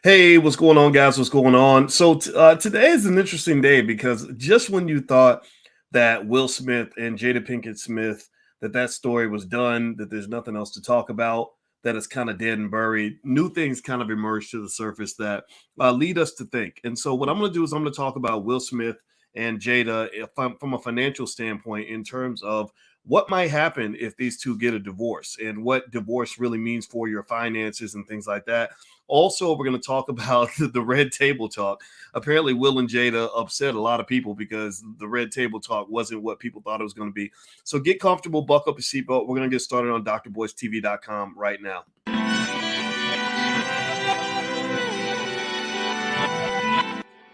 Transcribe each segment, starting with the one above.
Hey, what's going on, guys? What's going on? Today is an interesting day because just when you thought that Will Smith and Jada Pinkett-Smith that story was done, that there's nothing else to talk about, that it's kind of dead and buried, new things kind of emerge to the surface that lead us to think. And so, what I'm going to do is I'm going to talk about Will Smith and Jada from a financial standpoint in terms of what might happen if these two get a divorce and what divorce really means for your finances and things like that. Also, we're going to talk about the red table talk. Apparently, Will and Jada upset a lot of people because the red table talk wasn't what people thought it was going to be. So get comfortable, buckle up your seatbelt. We're going to get started on drboystv.com right now.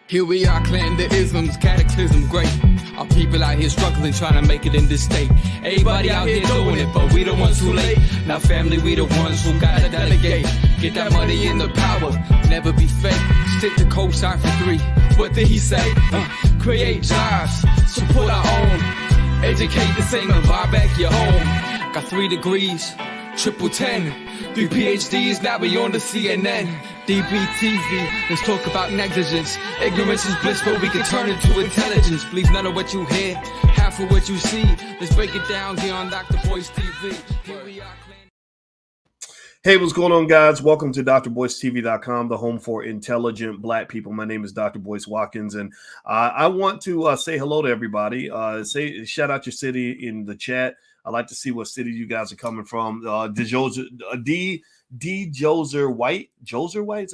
Here we are, clan the isms, cataclysm, great. Our people out here struggling, trying to make it in this state. Everybody out here doing it, but we the ones too late. Now family, we the ones who gotta delegate. Get that money in the power, never be fake. Stick to co-sign for 3. What did he say? Create jobs, support our own. Educate the same and buy back your home. Got 3 degrees, triple 10. 3 PhDs, now we on the CNN. DBTV, let's talk about negligence. Ignorance is bliss, but we can turn it to intelligence. Believe none of what you hear, half of what you see. Let's break it down here on Dr. Boyce TV. Here we are. Hey, what's going on, guys? Welcome to drboystv.com, the home for intelligent Black people. My name is Dr. Boyce Watkins, and I want to say hello to everybody. Shout out your city in the chat. I like to see what city you guys are coming from. Joser White. Joser White, is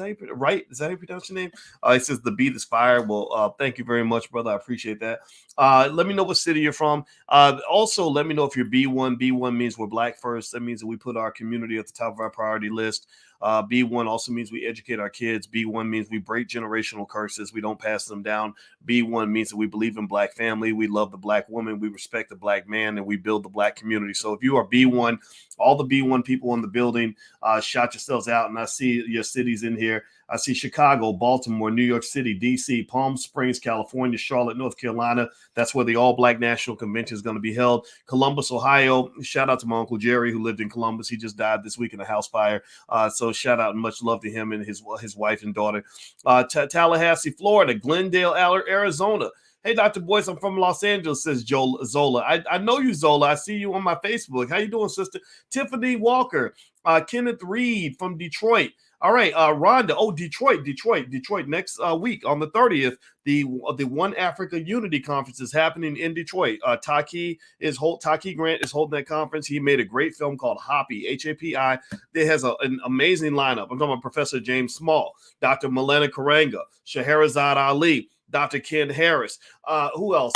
that how you pronounce your name? It says the beat is fire. Well, thank you very much, brother. I appreciate that. Let me know what city you're from. Also, let me know if you're B1. B1 means we're Black first. That means that we put our community at the top of our priority list. B1 also means we educate our kids. B1 means we break generational curses. We don't pass them down. B1 means that we believe in Black family. We love the Black woman. We respect the Black man, and we build the Black community. So if you are B1, all the B1 people in the building, shout yourselves out. And I see your cities in here. I see Chicago, Baltimore, New York City, D.C., Palm Springs, California, Charlotte, North Carolina. That's where the All Black National Convention is going to be held. Columbus, Ohio. Shout out to my Uncle Jerry, who lived in Columbus. He just died this week in a house fire. So shout out and much love to him and his wife and daughter. Tallahassee, Florida. Glendale, Arizona. Hey, Dr. Boyce, I'm from Los Angeles, says Zola. I know you, Zola. I see you on my Facebook. How you doing, sister? Tiffany Walker. Kenneth Reed from Detroit. All right, Rhonda. Oh, Detroit. Next week on the 30th, the One Africa Unity Conference is happening in Detroit. Taki Grant is holding that conference. He made a great film called Happy, Hapi. It has an amazing lineup. I'm talking about Professor James Small, Dr. Milena Karanga, Scheherazade Ali, Dr. Ken Harris. Who else?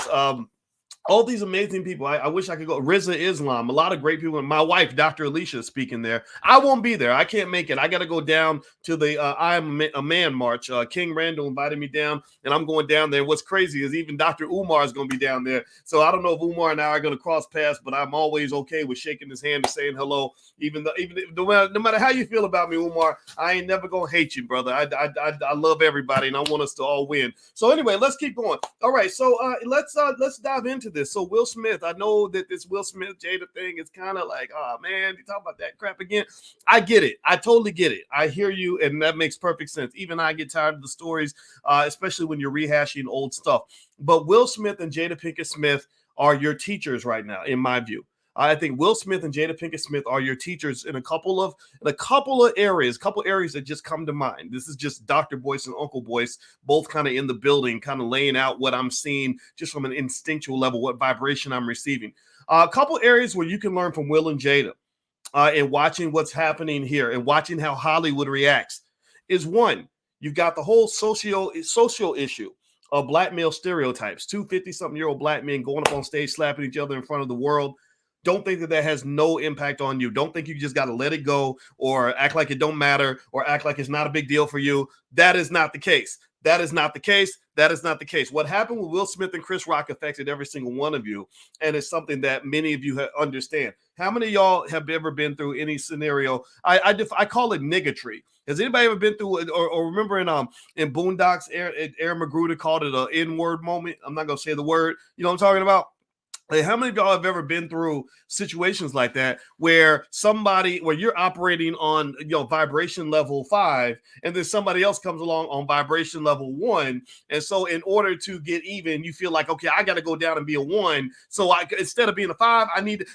All these amazing people. I wish I could go. Riza Islam, a lot of great people. And my wife, Dr. Alicia, is speaking there. I won't be there. I can't make it. I got to go down to the I Am a Man March. King Randall invited me down, and I'm going down there. What's crazy is even Dr. Umar is going to be down there. So I don't know if Umar and I are going to cross paths, but I'm always okay with shaking his hand and saying hello. No matter how you feel about me, Umar, I ain't never going to hate you, brother. I love everybody, and I want us to all win. So anyway, let's keep going. All right, so let's dive into this. So Will Smith, I know that this Will Smith Jada thing is kind of like, oh man, you talk about that crap again. I get it. I totally get it. I hear you, and that makes perfect sense. Even I get tired of the stories, especially when you're rehashing old stuff. But Will Smith and Jada Pinkett-Smith are your teachers right now, in my view. I think Will Smith and Jada Pinkett-Smith are your teachers in a couple of areas that just come to mind. This is just Dr. Boyce and Uncle Boyce, both kind of in the building, kind of laying out what I'm seeing just from an instinctual level, what vibration I'm receiving. A couple areas where you can learn from Will and Jada and watching what's happening here and watching how Hollywood reacts is one, you've got the whole social issue of Black male stereotypes, 50-something-year-old Black men going up on stage, slapping each other in front of the world. Don't think that has no impact on you. Don't think you just got to let it go or act like it don't matter or act like it's not a big deal for you. That is not the case. That is not the case. What happened with Will Smith and Chris Rock affected every single one of you, and it's something that many of you understand. How many of y'all have ever been through any scenario? I call it niggatry. Has anybody ever been through or remember in Boondocks, Aaron McGruder called it an N-word moment? I'm not gonna say the word. You know what I'm talking about? Like, how many of y'all have ever been through situations like that where you're operating on vibration level 5, and then somebody else comes along on vibration level 1, and so in order to get even, you feel like, okay, I got to go down and be a 1. So instead of being a 5,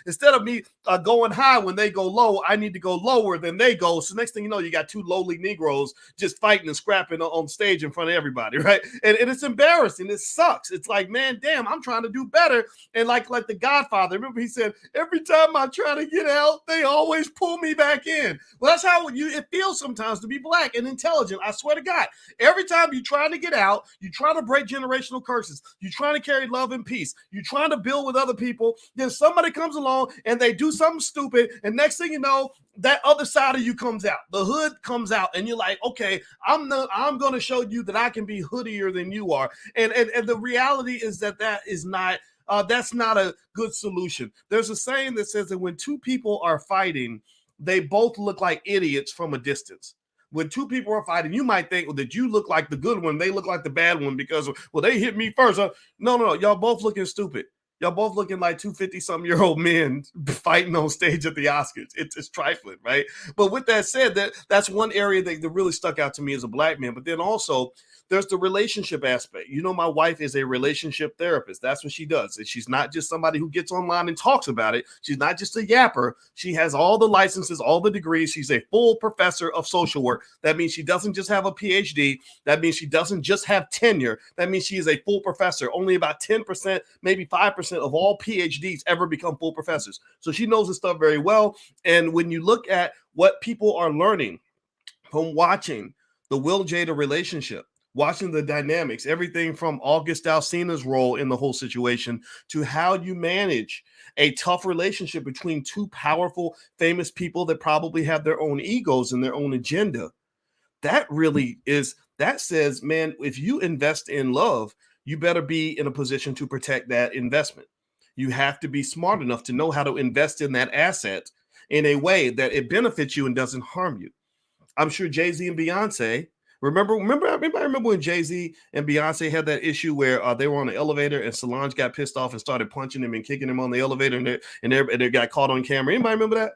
instead of me going high when they go low, I need to go lower than they go. So next thing you know, you got two lowly Negroes just fighting and scrapping on stage in front of everybody, right? And it's embarrassing. It sucks. It's like, man, damn, I'm trying to do better. And like the Godfather, remember he said, every time I try to get out, they always pull me back in. Well, that's how it feels sometimes to be black and intelligent. I swear to God, every time you're trying to get out, you're trying to break generational curses, you're trying to carry love and peace, you're trying to build with other people, then somebody comes along and they do something stupid, and next thing you know, that other side of you comes out. The hood comes out, and you're like, okay, I'm going to show you that I can be hoodier than you are. And the reality is that is not. That's not a good solution. There's a saying that says that when two people are fighting, they both look like idiots from a distance. When two people are fighting, you might think that you look like the good one, they look like the bad one because, well, they hit me first. No, y'all both looking stupid. Y'all both looking like 250-something-year-old men fighting on stage at the Oscars. It's trifling, right? But with that said, that's one area that really stuck out to me as a black man. But then also, there's the relationship aspect. My wife is a relationship therapist. That's what she does. And she's not just somebody who gets online and talks about it. She's not just a yapper. She has all the licenses, all the degrees. She's a full professor of social work. That means she doesn't just have a PhD. That means she doesn't just have tenure. That means she is a full professor. Only about 10%, maybe 5% of all PhDs ever become full professors. So she knows this stuff very well. And when you look at what people are learning from watching the Will Jada relationship, watching the dynamics, everything from August Alsina's role in the whole situation to how you manage a tough relationship between two powerful, famous people that probably have their own egos and their own agenda. That says, man, if you invest in love, you better be in a position to protect that investment. You have to be smart enough to know how to invest in that asset in a way that it benefits you and doesn't harm you. I'm sure Jay-Z and Beyonce, Remember when Jay-Z and Beyonce had that issue where they were on the elevator and Solange got pissed off and started punching him and kicking him on the elevator, and they got caught on camera. Anybody remember that?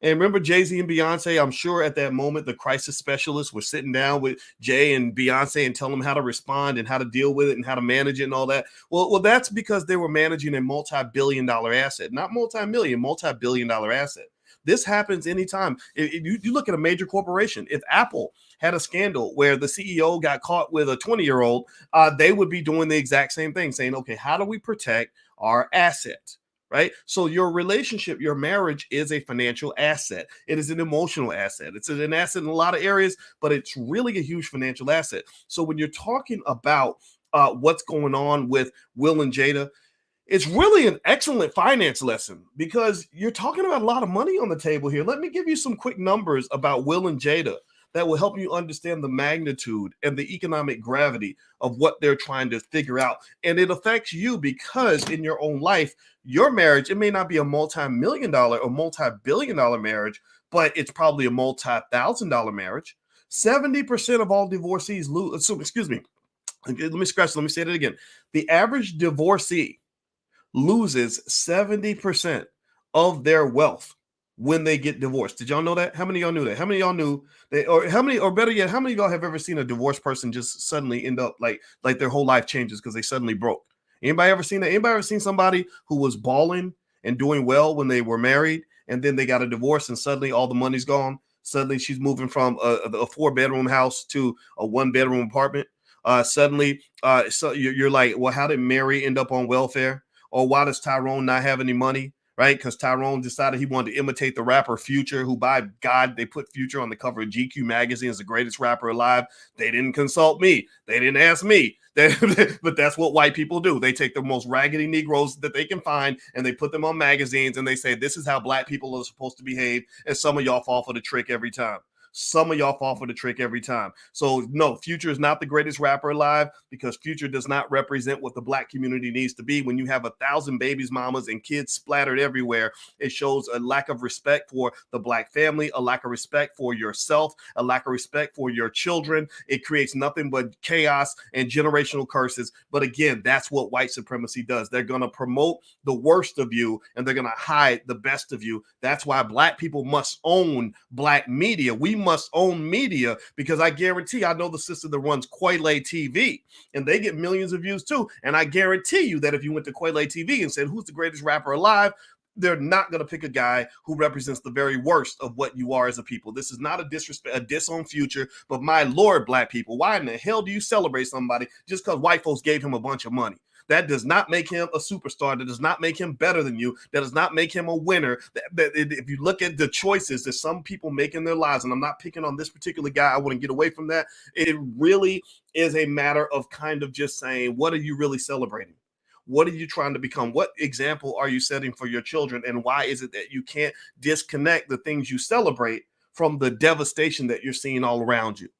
And remember Jay-Z and Beyonce? I'm sure at that moment, the crisis specialists were sitting down with Jay and Beyonce and telling them how to respond and how to deal with it and how to manage it and all that. Well, that's because they were managing a multi-billion-dollar asset, not multi-million, multi-billion-dollar asset. This happens anytime. You look at a major corporation. If Apple had a scandal where the CEO got caught with a 20-year-old, they would be doing the exact same thing, saying, okay, how do we protect our asset? Right? So your relationship, your marriage is a financial asset. It is an emotional asset. It's an asset in a lot of areas, but it's really a huge financial asset. So when you're talking about what's going on with Will and Jada, it's really an excellent finance lesson because you're talking about a lot of money on the table here. Let me give you some quick numbers about Will and Jada that will help you understand the magnitude and the economic gravity of what they're trying to figure out. And it affects you because in your own life, your marriage, it may not be a multi-million-dollar or multi-billion-dollar marriage, but it's probably a multi-thousand-dollar marriage. 70% of all divorcees lose. So, excuse me. Let me say that again. The average divorcee loses 70% of their wealth when they get divorced. Did y'all know that? How many of y'all knew that? How many of y'all knew that, or better yet, how many of y'all have ever seen a divorced person just suddenly end up like their whole life changes because they suddenly broke? Anybody ever seen that? Anybody ever seen somebody who was balling and doing well when they were married and then they got a divorce and suddenly all the money's gone? Suddenly she's moving from a 4-bedroom house to a 1-bedroom apartment. So you're like, well, how did Mary end up on welfare? Or why does Tyrone not have any money, right? Because Tyrone decided he wanted to imitate the rapper Future, who, by God, they put Future on the cover of GQ magazine as the greatest rapper alive. They didn't consult me. They didn't ask me. But that's what white people do. They take the most raggedy Negroes that they can find and they put them on magazines and they say, this is how black people are supposed to behave. And some of y'all fall for the trick every time. some of y'all fall for the trick every time. So no, Future is not the greatest rapper alive because Future does not represent what the black community needs to be. When you have 1,000 babies, mamas, and kids splattered everywhere, it shows a lack of respect for the black family, a lack of respect for yourself, a lack of respect for your children. It creates nothing but chaos and generational curses. But again, that's what white supremacy does. They're going to promote the worst of you and they're going to hide the best of you. That's why black people must own black media. We must own media because I guarantee, I know the sister that runs Quayle TV and they get millions of views too. And I guarantee you that if you went to Quayle TV and said, who's the greatest rapper alive? They're not going to pick a guy who represents the very worst of what you are as a people. This is not a disrespect, a diss on Future, but my Lord, black people, why in the hell do you celebrate somebody just because white folks gave him a bunch of money? That does not make him a superstar. That does not make him better than you. That does not make him a winner. If you look at the choices that some people make in their lives, and I'm not picking on this particular guy, I want to get away from that. It really is a matter of kind of just saying, what are you really celebrating? What are you trying to become? What example are you setting for your children? And why is it that you can't disconnect the things you celebrate from the devastation that you're seeing all around you?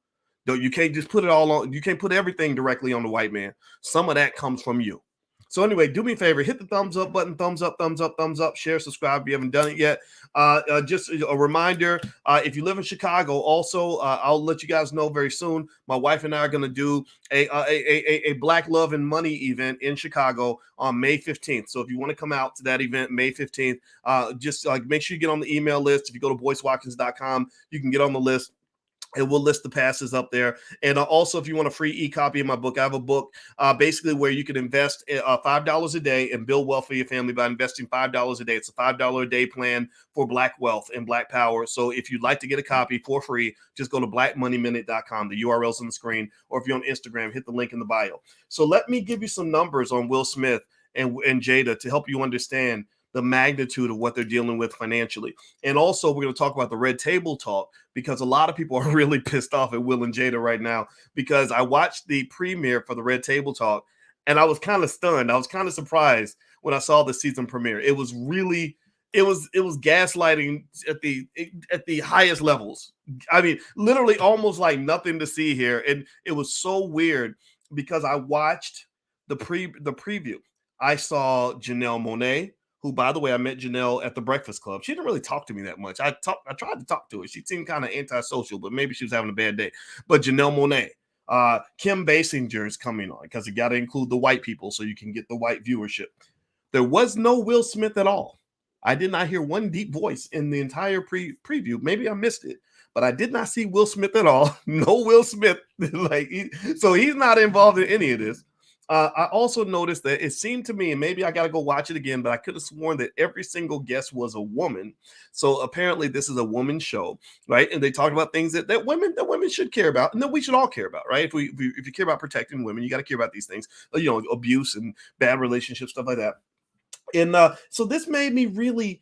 Though you can't just put it all on, you can't put everything directly on the white man. Some of that comes from you. So anyway, do me a favor, hit the thumbs up button, thumbs up, thumbs up, thumbs up, share, subscribe if you haven't done it yet. Just a reminder, if you live in Chicago, also, I'll let you guys know very soon, my wife and I are going to do a Black Love and Money event in Chicago on May 15th. So if you want to come out to that event, May 15th, just make sure you get on the email list. If you go to boycewatkins.com, you can get on the list. And we'll list the passes up there. And also, if you want a free e-copy of my book, I have a book basically where you can invest $5 a day and build wealth for your family by investing $5 a day. It's a $5 a day plan for Black wealth and Black power. So if you'd like to get a copy for free, just go to blackmoneyminute.com. The URL's on the screen. Or if you're on Instagram, hit the link in the bio. So let me give you some numbers on Will Smith and Jada to help you understand the magnitude of what they're dealing with financially. And also, we're going to talk about the red table talk because a lot of people are really pissed off at Will and Jada right now because I watched the premiere for the red table talk and I was kind of stunned. I was kind of surprised when I saw the season premiere. It was really, it was gaslighting at the highest levels. I mean, literally almost like nothing to see here. And it was so weird because I watched the preview. I saw Janelle Monáe, who, by the way, I met Janelle at the Breakfast Club. She didn't really talk to me that much. I tried to talk to her. She seemed kind of antisocial, but maybe she was having a bad day. But Janelle Monáe, Kim Basinger is coming on because you got to include the white people so you can get the white viewership. There was no Will Smith at all. I did not hear one deep voice in the entire preview. Maybe I missed it, but I did not see Will Smith at all. No Will Smith. So he's not involved in any of this. I also noticed that it seemed to me, and maybe I got to go watch it again, but I could have sworn that every single guest was a woman. So apparently this is a woman show, right? And they talked about things that women should care about and that we should all care about, right? If you care about protecting women, you got to care about these things, abuse and bad relationships, stuff like that. And so this made me really,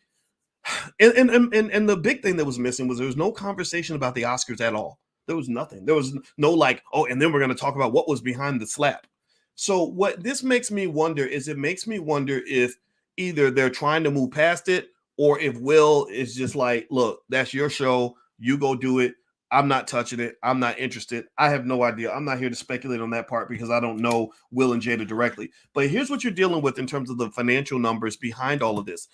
and the big thing that was missing was there was no conversation about the Oscars at all. There was nothing. There was no and then we're going to talk about what was behind the slap. So what this makes me wonder is it makes me wonder if either they're trying to move past it or if Will is just like, look, that's your show. You go do it. I'm not touching it. I'm not interested. I have no idea. I'm not here to speculate on that part because I don't know Will and Jada directly. But here's what you're dealing with in terms of the financial numbers behind all of this.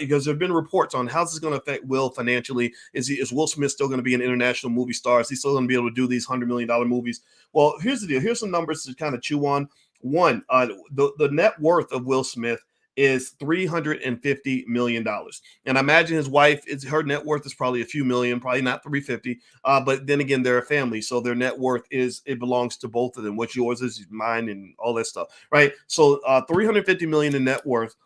Because there have been reports on how this is going to affect Will financially. Is Will Smith still going to be an international movie star? Is he still going to be able to do these $100 million movies? Well, here's the deal. Here's some numbers to kind of chew on. One, the net worth of Will Smith is $350 million. And I imagine his wife, her net worth is probably a few million, probably not 350. But then again, they're a family. So their net worth it belongs to both of them. What's yours is mine and all that stuff. Right. So $350 million in net worth.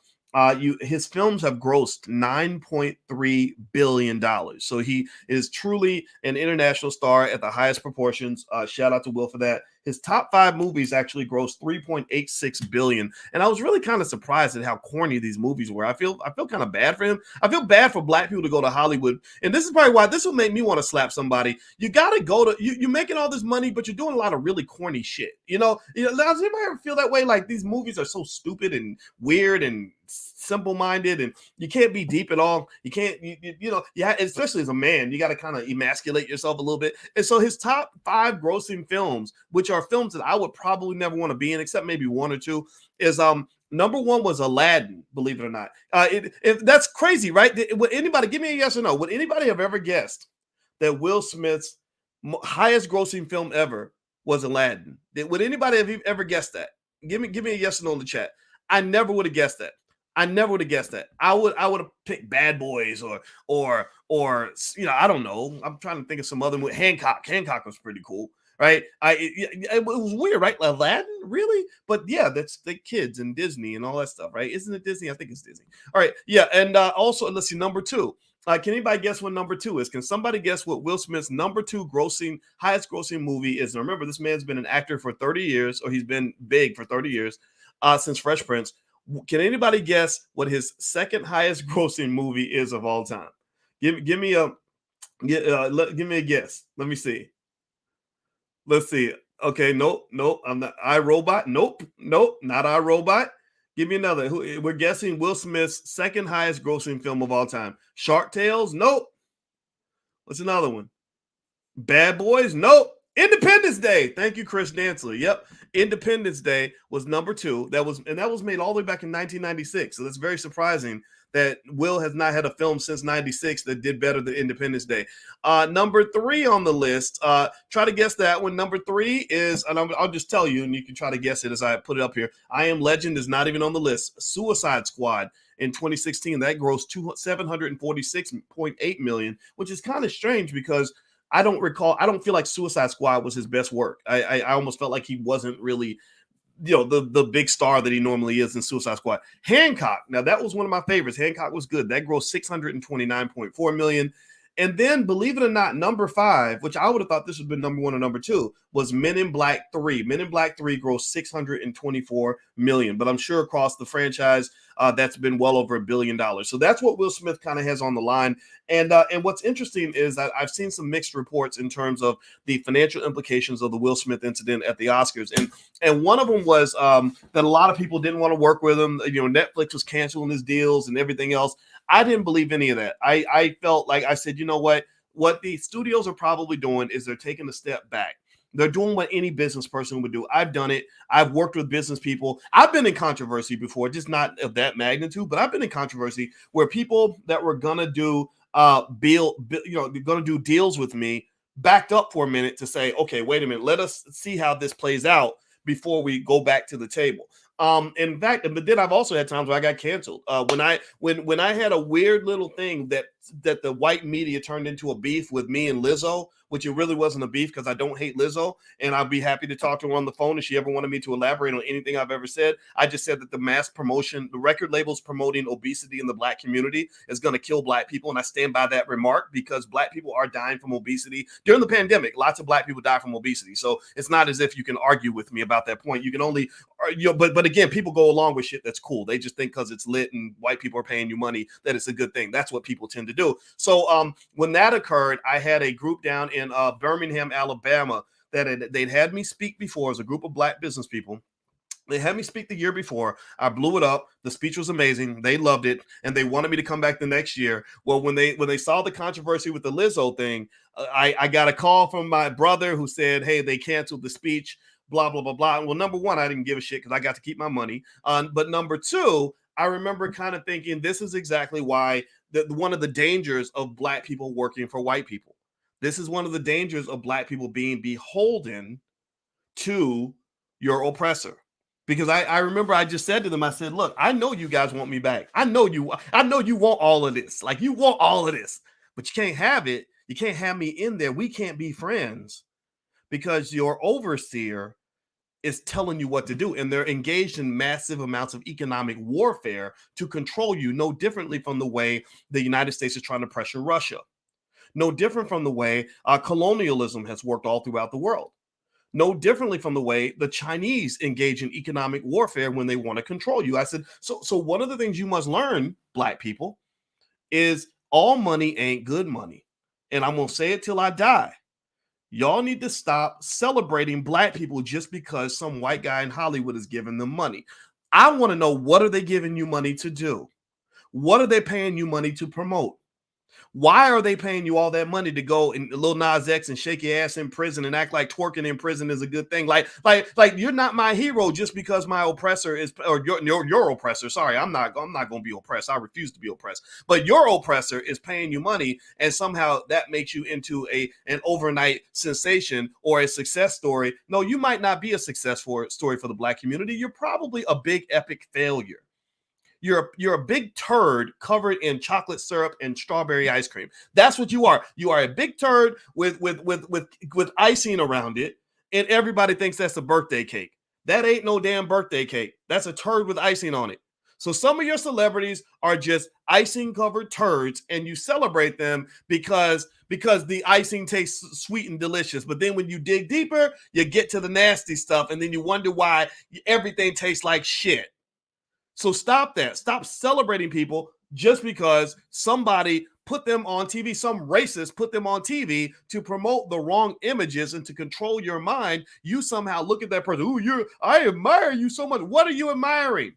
His films have grossed $9.3 billion. So he is truly an international star at the highest proportions. Shout out to Will for that. his top 5 movies actually grossed 3.86 billion. And I was really kind of surprised at how corny these movies were. I feel kind of bad for him. I feel bad for black people to go to Hollywood. And this is probably why this will make me want to slap somebody. You got to go to, you're making all this money, but you're doing a lot of really corny shit. Does anybody ever feel that way? Like these movies are so stupid and weird and simple-minded, and you can't be deep at all. You can't, especially as a man, you got to kind of emasculate yourself a little bit. And so his top 5 grossing films, which are films that I would probably never want to be in, except maybe 1 or 2, is number 1 was Aladdin, believe it or not. If that's crazy, right? Would anybody give me a yes or no? Would anybody have ever guessed that Will Smith's highest grossing film ever was Aladdin? Would anybody have ever guessed that? Give me a yes or no in the chat. I never would have guessed that. I would have picked Bad Boys or I don't know. I'm trying to think of some other movie. Hancock. Hancock was pretty cool, right? It was weird, right? Aladdin, really? But yeah, that's the kids and Disney and all that stuff, right? Isn't it Disney? I think it's Disney. All right, yeah, and also let's see, number 2. Can anybody guess what number 2 is? Can somebody guess what Will Smith's number 2 highest grossing movie is? And remember, this man's been an actor for 30 years, or he's been big for 30 years, since Fresh Prince. Can anybody guess what his second highest grossing movie is of all time? Give me a guess. Let me see. Let's see. Okay, nope. I'm not iRobot. Nope, not iRobot. Give me another. We're guessing Will Smith's second highest grossing film of all time. Shark Tales? Nope. What's another one? Bad Boys? Nope. Independence Day. Thank you, Chris Dantzler. Yep. Independence Day was number 2. That was made all the way back in 1996. So that's very surprising that Will has not had a film since 96 that did better than Independence Day. Number 3 on the list. Try to guess that one. Number 3 is, and I'll just tell you, and you can try to guess it as I put it up here. I Am Legend is not even on the list. Suicide Squad in 2016, that grossed $746.8 million, which is kind of strange because I don't feel like Suicide Squad was his best work. I almost felt like he wasn't really, the big star that he normally is in Suicide Squad. Hancock, now that was one of my favorites. Hancock was good. That grossed $629.4 million. And then, believe it or not, number 5, which I would have thought this would have been number 1 or number 2, was Men in Black 3. Men in Black 3 grossed $624 million. But I'm sure across the franchise, that's been well over $1 billion. So that's what Will Smith kind of has on the line. And what's interesting is that I've seen some mixed reports in terms of the financial implications of the Will Smith incident at the Oscars. And one of them was that a lot of people didn't want to work with him. Netflix was canceling his deals and everything else. I didn't believe any of that. I felt like I said, you know what the studios are probably doing is they're taking a step back. They're doing what any business person would do. I've done it. I've worked with business people. I've been in controversy before, just not of that magnitude, but I've been in controversy where people that were gonna do gonna do deals with me backed up for a minute to say, okay, wait a minute, let us see how this plays out before we go back to the table. In fact, but then I've also had times where I got canceled. When I had a weird little thing that the white media turned into a beef with me and Lizzo, which it really wasn't a beef because I don't hate Lizzo, and I'd be happy to talk to her on the phone if she ever wanted me to elaborate on anything I've ever said. I just said that the mass promotion, the record labels promoting obesity in the black community is going to kill black people, and I stand by that remark because black people are dying from obesity. During the pandemic, lots of black people die from obesity, so it's not as if you can argue with me about that point. You can only, but again, people go along with shit that's cool. They just think because it's lit and white people are paying you money that it's a good thing. That's what people tend to do. So when that occurred, I had a group down in Birmingham, Alabama, that they'd had me speak before as a group of black business people. They had me speak the year before. I blew it up. The speech was amazing. They loved it, and they wanted me to come back the next year. Well, when they saw the controversy with the Lizzo thing, I got a call from my brother who said, "Hey, they canceled the speech." Blah blah blah blah. Well, number 1, I didn't give a shit because I got to keep my money. But number 2, I remember kind of thinking this is exactly why one of the dangers of black people working for white people. This is one of the dangers of black people being beholden to your oppressor. Because I remember I just said to them, I said, look, I know you guys want me back. I know you want all of this. Like, you want all of this, but you can't have it. You can't have me in there. We can't be friends because your overseer is telling you what to do. And they're engaged in massive amounts of economic warfare to control you, no differently from the way the United States is trying to pressure Russia. No different from the way colonialism has worked all throughout the world. no differently from the way the Chinese engage in economic warfare when they want to control you. I said, so one of the things you must learn, black people, is all money ain't good money. And I'm going to say it till I die. Y'all need to stop celebrating black people just because some white guy in Hollywood is giving them money. I want to know, what are they giving you money to do? What are they paying you money to promote? Why are they paying you all that money to go and Lil Nas X and shake your ass in prison and act like twerking in prison is a good thing? Like you're not my hero just because my oppressor is, or your oppressor. Sorry, I'm not going to be oppressed. I refuse to be oppressed. But your oppressor is paying you money, and somehow that makes you into an overnight sensation or a success story. No, you might not be a success story for the black community. You're probably a big epic failure. You're a big turd covered in chocolate syrup and strawberry ice cream. That's what you are. You are a big turd with icing around it, and everybody thinks that's a birthday cake. That ain't no damn birthday cake. That's a turd with icing on it. So some of your celebrities are just icing covered turds, and you celebrate them because the icing tastes sweet and delicious. But then when you dig deeper, you get to the nasty stuff, and then you wonder why everything tastes like shit. So stop that. Stop celebrating people just because somebody put them on TV, some racist put them on TV to promote the wrong images and to control your mind. You somehow look at that person. Ooh, I admire you so much. What are you admiring?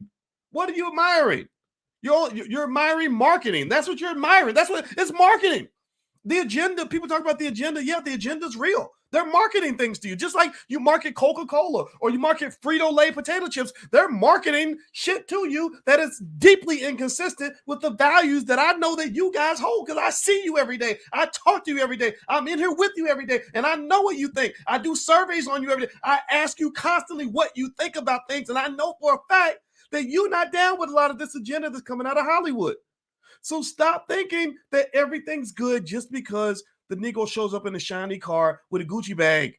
What are you admiring? You're admiring marketing. That's what you're admiring. That's what it's marketing. The agenda, people talk about the agenda. Yeah, the agenda's real. They're marketing things to you, just like you market Coca-Cola or you market Frito-Lay potato chips. They're marketing shit to you that is deeply inconsistent with the values that I know that you guys hold, because I see you every day. I talk to you every day. I'm in here with you every day, and I know what you think. I do surveys on you every day. I ask you constantly what you think about things, and I know for a fact that you're not down with a lot of this agenda that's coming out of Hollywood. So stop thinking that everything's good just because the Negro shows up in a shiny car with a Gucci bag.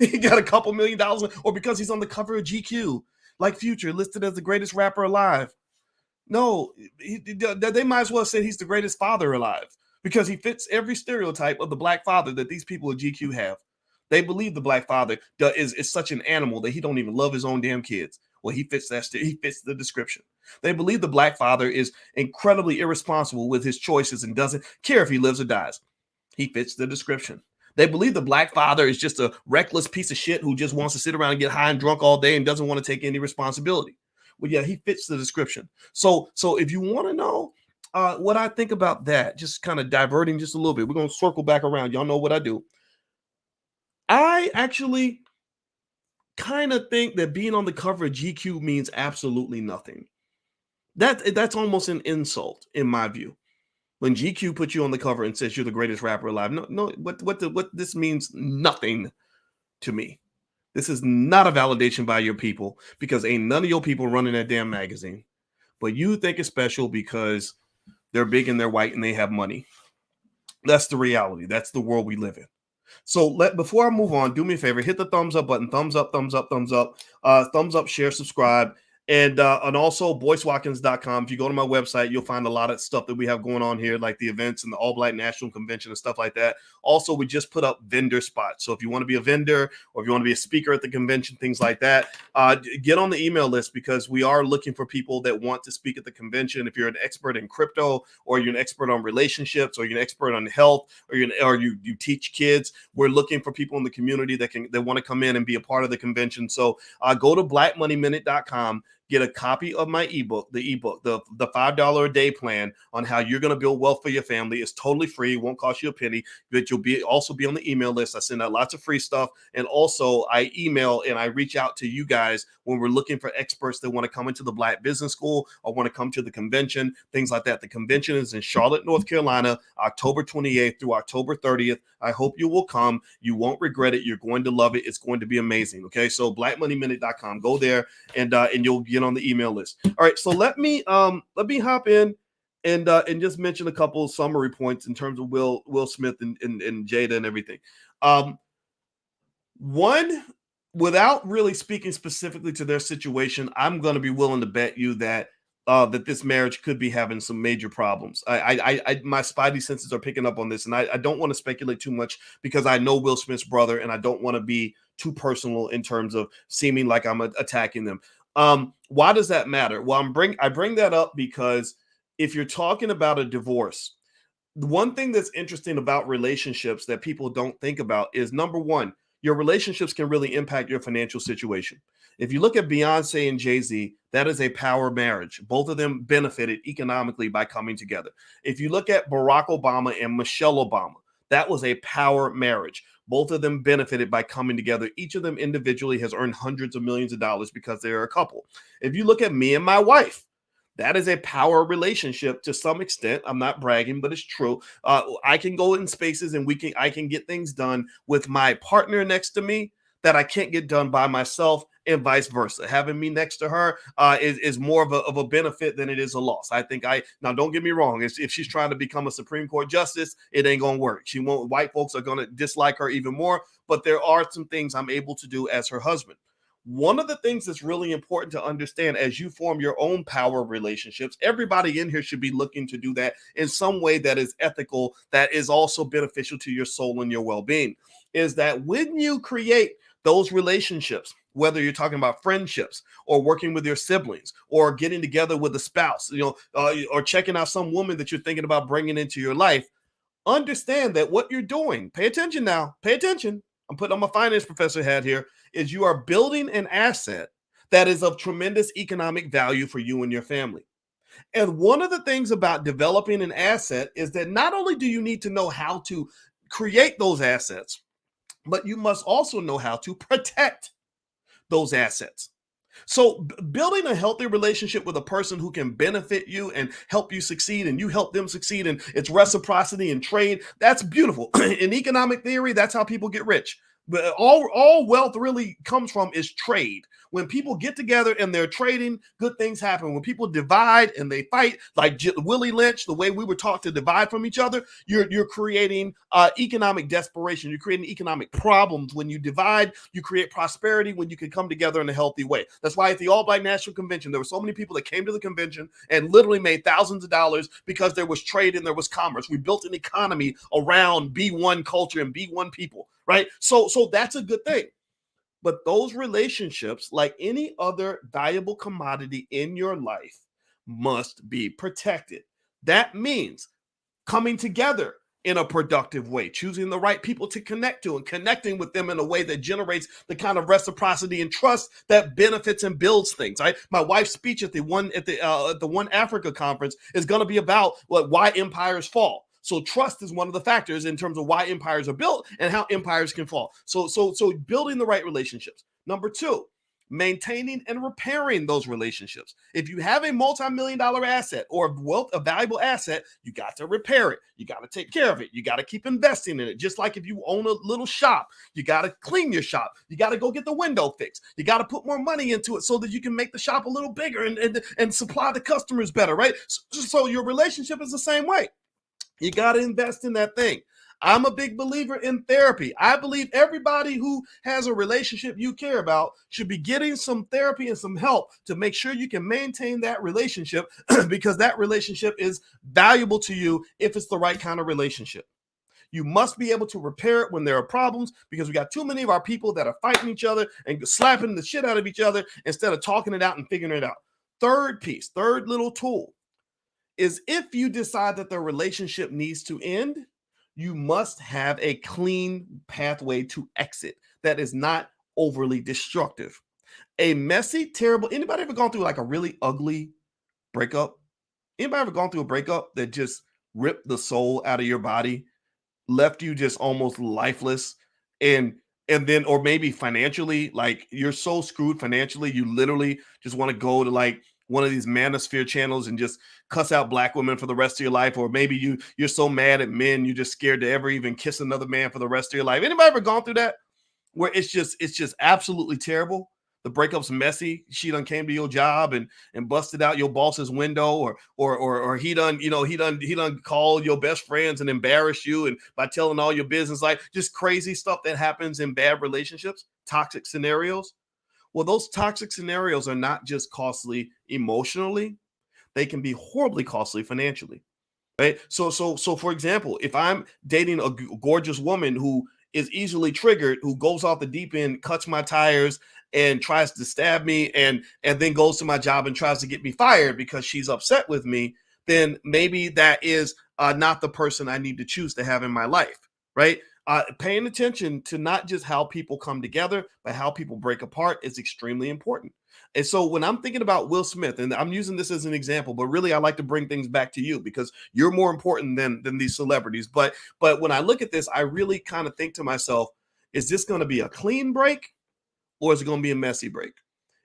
He got a couple $1 million, or because he's on the cover of GQ, like Future, listed as the greatest rapper alive. No, they might as well say he's the greatest father alive, because he fits every stereotype of the black father that these people at GQ have. They believe the black father is such an animal that he don't even love his own damn kids. Well, he fits the description. They believe the black father is incredibly irresponsible with his choices and doesn't care if he lives or dies. He fits the description. They believe the black father is just a reckless piece of shit who just wants to sit around and get high and drunk all day and doesn't want to take any responsibility. Well, yeah, he fits the description. So if you want to know what I think about that, just kind of diverting just a little bit, we're going to circle back around. Y'all know what I do. I actually kind of think that being on the cover of GQ means absolutely nothing. That's almost an insult in my view. When GQ puts you on the cover and says you're the greatest rapper alive, no, what this means nothing to me. This is not a validation by your people, because ain't none of your people running that damn magazine. But you think it's special because they're big and they're white and they have money. That's the reality. That's the world we live in. So before I move on, do me a favor, hit the thumbs up button, thumbs up, share, subscribe. And also boycewatkins.com. If you go to my website, you'll find a lot of stuff that we have going on here, like the events and the All Black National Convention and stuff like that. Also, we just put up vendor spots. So if you want to be a vendor, or if you want to be a speaker at the convention, things like that, get on the email list, because we are looking for people that want to speak at the convention. If you're an expert in crypto, or you're an expert on relationships, or you're an expert on health, or you teach kids, we're looking for people in the community that want to come in and be a part of the convention. So go to blackmoneyminute.com. Get a copy of my ebook, the $5 a day plan on how you're going to build wealth for your family. It's totally free. Won't cost you a penny, but you'll also be on the email list. I send out lots of free stuff. And also I email and I reach out to you guys when we're looking for experts that want to come into the Black Business School or want to come to the convention, things like that. The convention is in Charlotte, North Carolina, October 28th through October 30th. I hope you will come. You won't regret it. You're going to love it. It's going to be amazing. Okay. So blackmoneyminute.com, go there and you'll get on the email list. All right. So let me hop in and just mention a couple of summary points in terms of Will Smith and Jada and everything. One, without really speaking specifically to their situation, I'm going to be willing to bet you that that this marriage could be having some major problems. My spidey senses are picking up on this, and I don't want to speculate too much because I know Will Smith's brother, and I don't want to be too personal in terms of seeming like I'm attacking them. Why does that matter? Well, I bring that up because if you're talking about a divorce, the one thing that's interesting about relationships that people don't think about is, number one, your relationships can really impact your financial situation. If you look at Beyonce and Jay-Z, that is a power marriage. Both of them benefited economically by coming together. If you look at Barack Obama and Michelle Obama, that was a power marriage. Both of them benefited by coming together. Each of them individually has earned hundreds of millions of dollars because they're a couple. If you look at me and my wife, that is a power relationship to some extent. I'm not bragging, but it's true. I can go in spaces and I can get things done with my partner next to me that I can't get done by myself, and vice versa. Having me next to her is more of a benefit than it is a loss. I think now don't get me wrong. If she's trying to become a Supreme Court justice, it ain't gonna work. She won't. White folks are gonna dislike her even more. But there are some things I'm able to do as her husband. One of the things that's really important to understand as you form your own power relationships, everybody in here should be looking to do that in some way that is ethical, that is also beneficial to your soul and your well-being, is that when you create those relationships, whether you're talking about friendships or working with your siblings or getting together with a spouse, or checking out some woman that you're thinking about bringing into your life, understand that what you're doing, pay attention now, pay attention. I'm putting on my finance professor hat here, is you are building an asset that is of tremendous economic value for you and your family. And one of the things about developing an asset is that not only do you need to know how to create those assets, but you must also know how to protect those assets. So building a healthy relationship with a person who can benefit you and help you succeed and you help them succeed, and it's reciprocity and trade, that's beautiful. In economic theory, that's how people get rich. But all wealth really comes from is trade. When people get together and they're trading, good things happen. When people divide and they fight, like Willie Lynch, the way we were taught to divide from each other, you're creating economic desperation. You're creating economic problems. When you divide, you create prosperity when you can come together in a healthy way. That's why at the All Black National Convention, there were so many people that came to the convention and literally made thousands of dollars because there was trade and there was commerce. We built an economy around B1 culture and B1 people, right? So that's a good thing. But those relationships, like any other valuable commodity in your life, must be protected. That means coming together in a productive way, choosing the right people to connect to and connecting with them in a way that generates the kind of reciprocity and trust that benefits and builds things. Right? My wife's speech at the One Africa conference is going to be about why empires fall. So trust is one of the factors in terms of why empires are built and how empires can fall. So building the right relationships. Number two, maintaining and repairing those relationships. If you have a multi-million-dollar asset or a valuable asset, you got to repair it. You got to take care of it. You got to keep investing in it. Just like if you own a little shop, you got to clean your shop. You got to go get the window fixed. You got to put more money into it so that you can make the shop a little bigger and supply the customers better, right? So your relationship is the same way. You got to invest in that thing. I'm a big believer in therapy. I believe everybody who has a relationship you care about should be getting some therapy and some help to make sure you can maintain that relationship because that relationship is valuable to you if it's the right kind of relationship. You must be able to repair it when there are problems because we got too many of our people that are fighting each other and slapping the shit out of each other instead of talking it out and figuring it out. Third little tool is if you decide that the relationship needs to end, you must have a clean pathway to exit that is not overly destructive. A messy, terrible, anybody ever gone through like a really ugly breakup? Anybody ever gone through a breakup that just ripped the soul out of your body, left you just almost lifeless, and then, or maybe financially, like you're so screwed financially, you literally just want to go to like one of these manosphere channels and just cuss out black women for the rest of your life, or maybe you're so mad at men you're just scared to ever even kiss another man for the rest of your life. Anybody ever gone through that? Where it's just absolutely terrible. The breakup's messy. She done came to your job and busted out your boss's window, or he done called your best friends and embarrassed you and by telling all your business, like just crazy stuff that happens in bad relationships, toxic scenarios. Well, those toxic scenarios are not just costly emotionally, they can be horribly costly financially. Right. So for example, if I'm dating a gorgeous woman who is easily triggered, who goes off the deep end, cuts my tires, and tries to stab me, and then goes to my job and tries to get me fired because she's upset with me, then maybe that is not the person I need to choose to have in my life. Right. Paying attention to not just how people come together, but how people break apart is extremely important. And so when I'm thinking about Will Smith, and I'm using this as an example, but really I like to bring things back to you because you're more important than these celebrities. But when I look at this, I really kind of think to myself, is this going to be a clean break or is it going to be a messy break?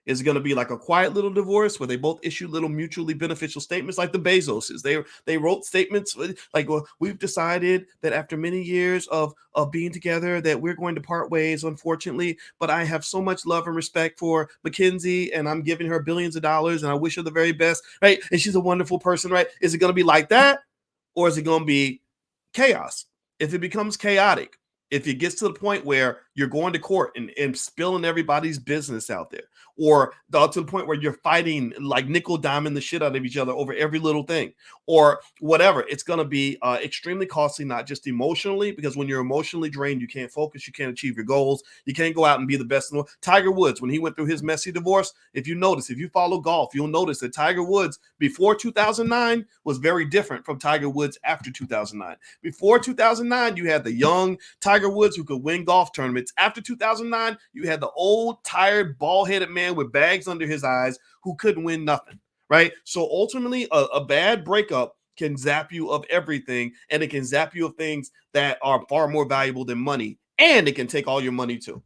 Is it going to be like a quiet little divorce where they both issue little mutually beneficial statements like the Bezoses? They wrote statements like, well, we've decided that after many years of being together that we're going to part ways, unfortunately, but I have so much love and respect for Mackenzie and I'm giving her billions of dollars and I wish her the very best, right? And she's a wonderful person, right? Is it going to be like that or is it going to be chaos? If it becomes chaotic, if it gets to the point where you're going to court and spilling everybody's business out there, or to the point where you're fighting like nickel diming the shit out of each other over every little thing, or whatever, it's going to be extremely costly, not just emotionally, because when you're emotionally drained, you can't focus, you can't achieve your goals, you can't go out and be the best in the world. Tiger Woods, when he went through his messy divorce, if you follow golf, you'll notice that Tiger Woods before 2009 was very different from Tiger Woods after 2009. Before 2009, you had the young Tiger Woods who could win golf tournaments. After 2009, you had the old, tired, bald-headed man with bags under his eyes who couldn't win nothing, right? So ultimately, a bad breakup can zap you of everything, and it can zap you of things that are far more valuable than money, and it can take all your money too.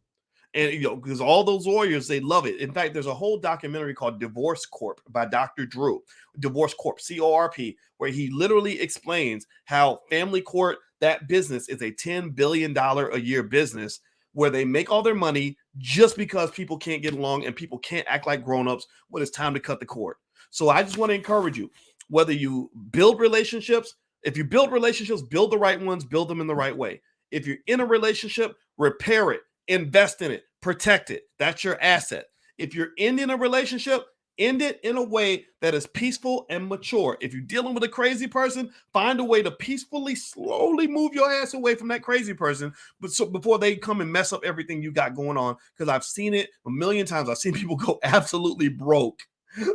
And because all those lawyers, they love it. In fact, there's a whole documentary called Divorce Corp by Dr. Drew, Divorce Corp, CORP, where he literally explains how family court, that business, is a $10 billion a year business where they make all their money just because people can't get along and people can't act like grown-ups when it's time to cut the cord. So I just want to encourage you, whether you build relationships, if you build relationships, build the right ones, build them in the right way. If you're in a relationship, repair it, invest in it, protect it. That's your asset. If you're ending a relationship, end it in a way that is peaceful and mature. If you're dealing with a crazy person, find a way to peacefully, slowly move your ass away from that crazy person, but so before they come and mess up everything you got going on. Because I've seen it a million times. I've seen people go absolutely broke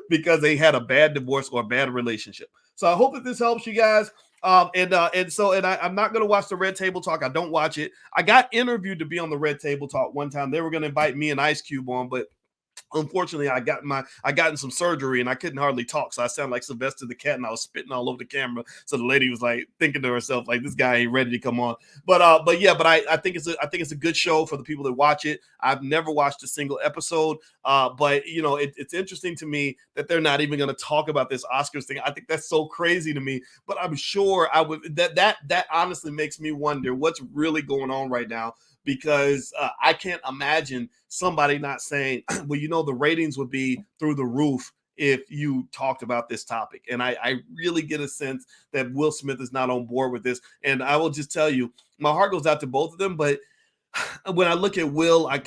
because they had a bad divorce or a bad relationship. So I hope that this helps you guys. I'm not going to watch the Red Table Talk. I don't watch it. I got interviewed to be on the Red Table Talk one time. They were going to invite me and Ice Cube on, but unfortunately, I got in some surgery and I couldn't hardly talk. So I sound like Sylvester the Cat and I was spitting all over the camera. So the lady was like thinking to herself, like, this guy ain't ready to come on. But I think it's a good show for the people that watch it. I've never watched a single episode. But it's interesting to me that they're not even going to talk about this Oscars thing. I think that's so crazy to me, but I'm sure that honestly makes me wonder what's really going on right now. Because I can't imagine somebody not saying, well, the ratings would be through the roof if you talked about this topic. And I really get a sense that Will Smith is not on board with this. And I will just tell you, my heart goes out to both of them. But when I look at Will, I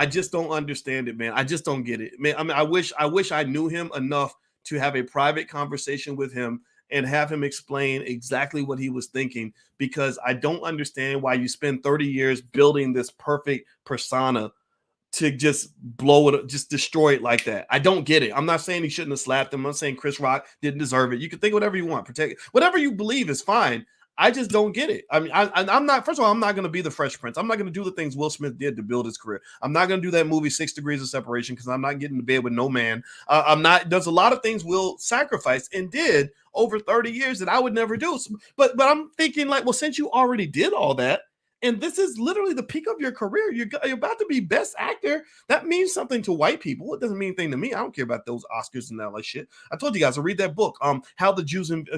just don't understand it, man. I just don't get it, man. I mean, I wish I knew him enough to have a private conversation with him and have him explain exactly what he was thinking, because I don't understand why you spend 30 years building this perfect persona to just blow it, just destroy it like that. I don't get it. I'm not saying he shouldn't have slapped him. I'm not saying Chris Rock didn't deserve it. You can think whatever you want, protect it. Whatever you believe is fine. I just don't get it. I mean, I'm not, first of all, I'm not going to be the Fresh Prince. I'm not going to do the things Will Smith did to build his career. I'm not going to do that movie 6 Degrees of Separation because I'm not getting to bed with no man. There's a lot of things Will sacrificed and did over 30 years that I would never do. But I'm thinking like, well, since you already did all that, and this is literally the peak of your career, you're about to be best actor. That means something to white people. It doesn't mean anything to me. I don't care about those Oscars and that like shit. I told you guys to read that book, How the Jews, An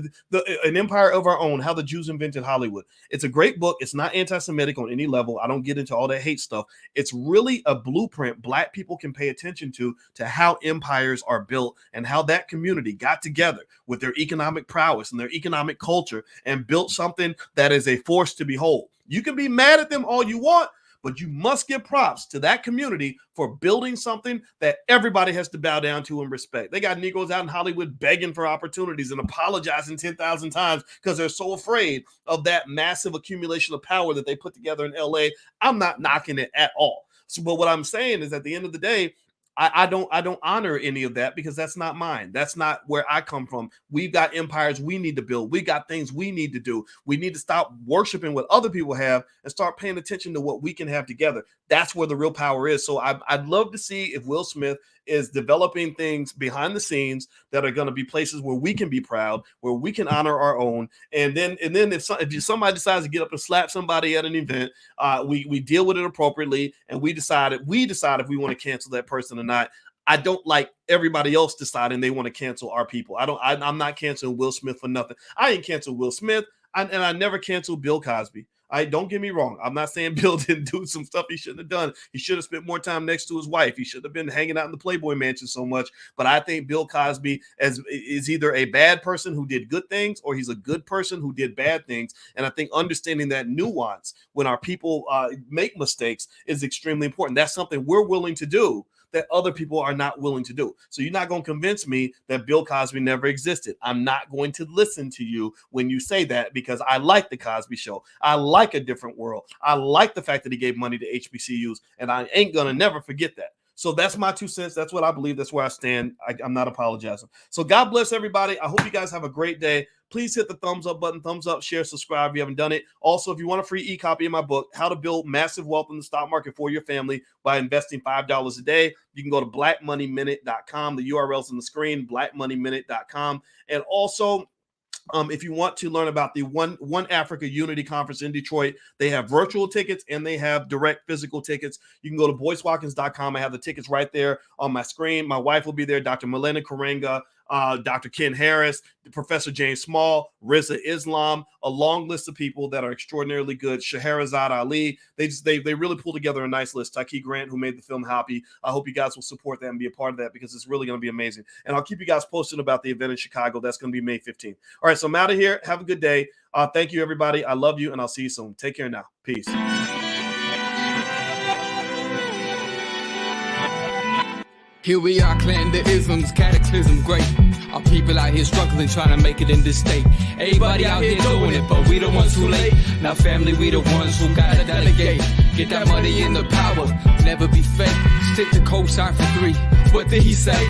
Empire of Our Own, How the Jews Invented Hollywood. It's a great book. It's not anti-Semitic on any level. I don't get into all that hate stuff. It's really a blueprint Black people can pay attention to how empires are built and how that community got together with their economic prowess and their economic culture and built something that is a force to behold. You can be mad at them all you want, but you must give props to that community for building something that everybody has to bow down to and respect. They got Negroes out in Hollywood begging for opportunities and apologizing 10,000 times because they're so afraid of that massive accumulation of power that they put together in LA. I'm not knocking it at all. So, but what I'm saying is at the end of the day, I don't honor any of that because that's not mine. That's not where I come from. We've got empires we need to build. We got things we need to do. We need to stop worshiping what other people have and start paying attention to what we can have together. That's where the real power is. So I'd love to see if Will Smith is developing things behind the scenes that are going to be places where we can be proud, where we can honor our own. And then if somebody decides to get up and slap somebody at an event, we deal with it appropriately, and we decide if we want to cancel that person or not. I don't like everybody else deciding they want to cancel our people. I'm not canceling Will Smith for nothing. I ain't canceled Will Smith, and I never canceled Bill Cosby. Don't get me wrong. I'm not saying Bill didn't do some stuff he shouldn't have done. He should have spent more time next to his wife. He should have been hanging out in the Playboy Mansion so much. But I think Bill Cosby is either a bad person who did good things or he's a good person who did bad things. And I think understanding that nuance when our people make mistakes is extremely important. That's something we're willing to do that other people are not willing to do. So you're not going to convince me that Bill Cosby never existed. I'm not going to listen to you when you say that because I like the Cosby Show. I like A Different World. I like the fact that he gave money to HBCUs, and I ain't going to never forget that. So that's my 2 cents. That's what I believe. That's where I stand. I'm not apologizing. So God bless everybody. I hope you guys have a great day. Please hit the thumbs up button, thumbs up, share, subscribe if you haven't done it. Also, if you want a free e-copy of my book, How to Build Massive Wealth in the Stock Market for Your Family by Investing $5 a Day, you can go to blackmoneyminute.com. The URL's on the screen, blackmoneyminute.com. And also, if you want to learn about the One Africa Unity Conference in Detroit, they have virtual tickets and they have direct physical tickets. You can go to boycewatkins.com. I have the tickets right there on my screen. My wife will be there, Dr. Milena Karenga, Dr. Ken Harris, Professor James Small, Rizza Islam, a long list of people that are extraordinarily good. Scheherazade Ali. They really pull together a nice list. Tyke Grant, who made the film Happy. I hope you guys will support that and be a part of that because it's really going to be amazing. And I'll keep you guys posted about the event in Chicago. That's going to be May 15th. All right, so I'm out of here. Have a good day. Thank you, everybody. I love you, and I'll see you soon. Take care now. Peace. Here we are, clan the isms, cataclysm great. Our people out here struggling, trying to make it in this state. Everybody out here doing it, but we the ones who late. Now family, we the ones who gotta delegate. Get that money in the power, never be fake. Stick to cosign for 3. What did he say?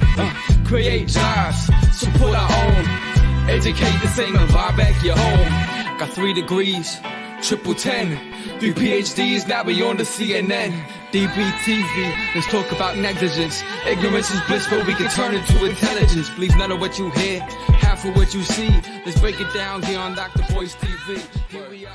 Create jobs, support our own. Educate the same and buy back your home. Got 3 degrees, triple 10. 3 PhDs, now we on the CNN. DBTV, let's talk about negligence. Ignorance is bliss, but we can turn it to intelligence. Believe none of what you hear, half of what you see. Let's break it down here on Dr. Boyce TV. Here we are.